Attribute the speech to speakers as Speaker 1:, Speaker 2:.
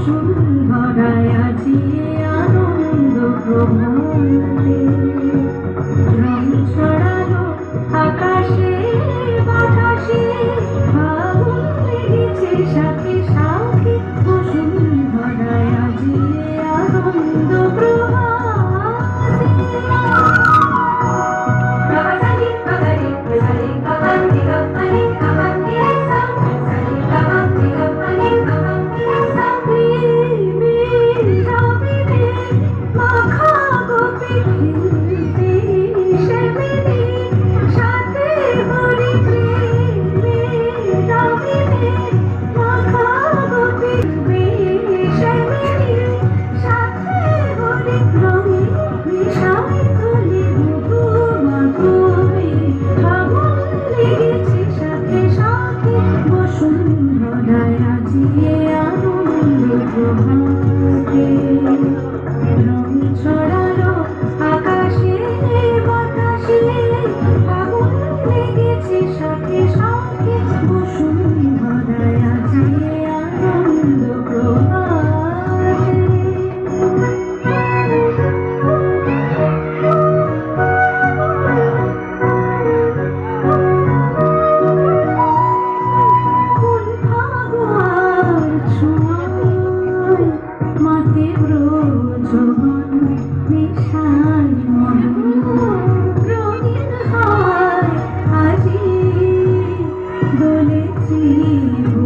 Speaker 1: বসুন্ধরায় আজি আনন্দ প্রভাতে রং ছড়ালো আকাশে বাতাসে ফাগুন লেগেছে সাথে সাথে বসুন্ধরায় আজি আনন্দ প্রভাতে রং ছড়ালো আকাশে বাতাসে ফাগুন লেগেছে সাথে সাথে বসুন্ধরায় আজি আনন্দ প্রভাতে কোন ভাগোয়ার ছোঁয়ায় মাতে ব্রজবন নেশায় মন রঙিন হয় আজি দোলে জীবন